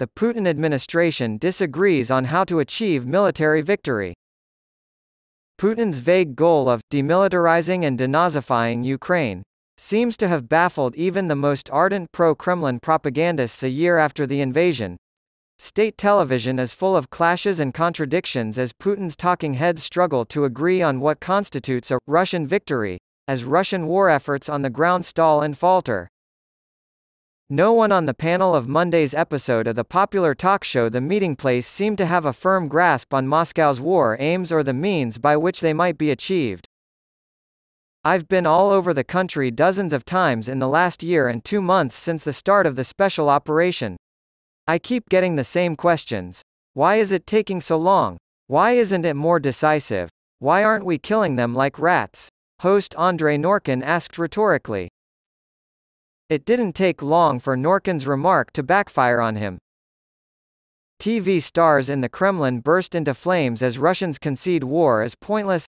the Putin administration disagrees on how to achieve military victory. Putin's vague goal of demilitarizing and denazifying Ukraine seems to have baffled even the most ardent pro-Kremlin propagandists a year after the invasion. State television is full of clashes and contradictions as Putin's talking heads struggle to agree on what constitutes a Russian victory, as Russian war efforts on the ground stall and falter. No one on the panel of Monday's episode of the popular talk show The Meeting Place seemed to have a firm grasp on Moscow's war aims or the means by which they might be achieved. I've been all over the country dozens of times in the last year and 2 months since the start of the special operation. I keep getting the same questions. Why is it taking so long? Why isn't it more decisive? Why aren't we killing them like rats? Host Andrei Norkin asked rhetorically. It didn't take long for Norkin's remark to backfire on him. TV stars in the Kremlin burst into flames as Russians concede war is pointless.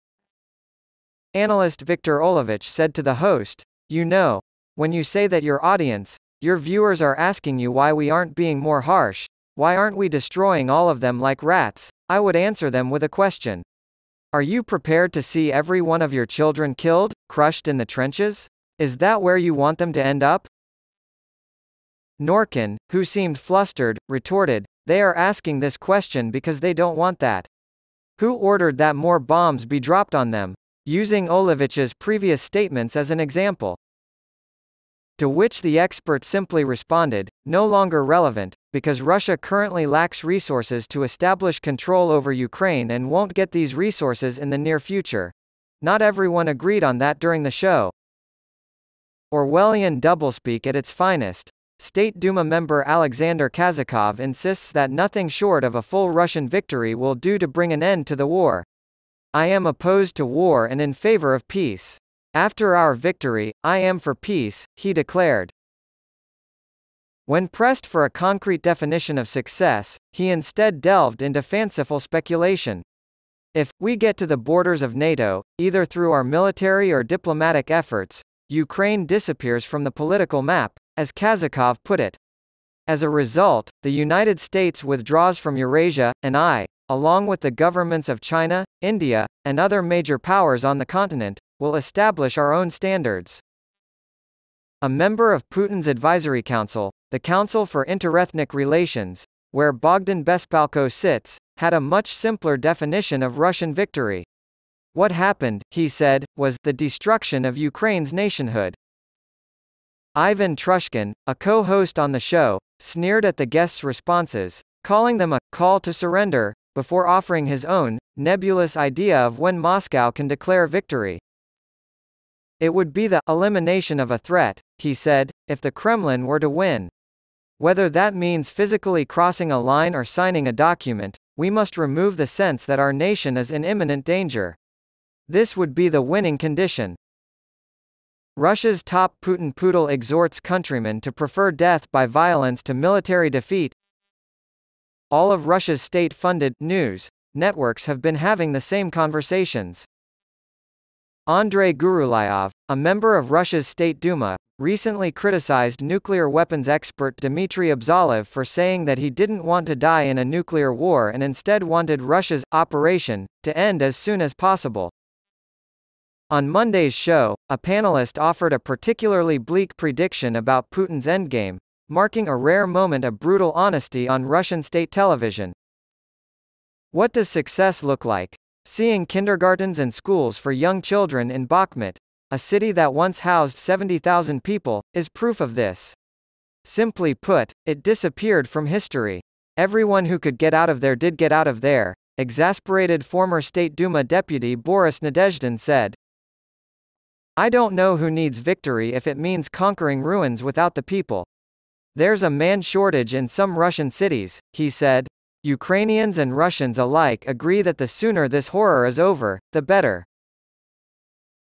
Analyst Viktor Olovich said to the host, "You know, when you say that your audience, your viewers are asking you why we aren't being more harsh, why aren't we destroying all of them like rats, I would answer them with a question. Are you prepared to see every one of your children killed, crushed in the trenches? Is that where you want them to end up?" Norkin, who seemed flustered, retorted, "They are asking this question because they don't want that. Who ordered that more bombs be dropped on them?" using Olovich's previous statements as an example. To which the expert simply responded, "No longer relevant, because Russia currently lacks resources to establish control over Ukraine and won't get these resources in the near future." Not everyone agreed on that during the show. Orwellian doublespeak at its finest. State Duma member Alexander Kazakov insists that nothing short of a full Russian victory will do to bring an end to the war. "I am opposed to war and in favor of peace. After our victory, I am for peace," he declared. When pressed for a concrete definition of success, he instead delved into fanciful speculation. "If we get to the borders of NATO, either through our military or diplomatic efforts, Ukraine disappears from the political map," as Kazakov put it. As a result, the United States withdraws from Eurasia, and along with the governments of China, India, and other major powers on the continent, will establish our own standards. A member of Putin's advisory council, the Council for Interethnic Relations, where Bogdan Bespalko sits, had a much simpler definition of Russian victory. "What happened," he said, "was the destruction of Ukraine's nationhood." Ivan Trushkin, a co-host on the show, sneered at the guests' responses, calling them a call to surrender, before offering his own, nebulous idea of when Moscow can declare victory. "It would be the elimination of a threat," he said, "if the Kremlin were to win. Whether that means physically crossing a line or signing a document, we must remove the sense that our nation is in imminent danger. This would be the winning condition." Russia's top Putin poodle exhorts countrymen to prefer death by violence to military defeat. All of Russia's state-funded news networks have been having the same conversations. Andrei Gurulyav, a member of Russia's State Duma, recently criticized nuclear weapons expert Dmitry Abzalev for saying that he didn't want to die in a nuclear war and instead wanted Russia's operation to end as soon as possible. On Monday's show, a panelist offered a particularly bleak prediction about Putin's endgame, marking a rare moment of brutal honesty on Russian state television. "What does success look like? Seeing kindergartens and schools for young children in Bakhmut, a city that once housed 70,000 people, is proof of this. Simply put, it disappeared from history. Everyone who could get out of there did get out of there," exasperated former State Duma deputy Boris Nadezhdin said. "I don't know who needs victory if it means conquering ruins without the people. There's a man shortage in some Russian cities," he said. "Ukrainians and Russians alike agree that the sooner this horror is over, the better."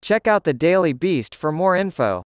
Check out the Daily Beast for more info.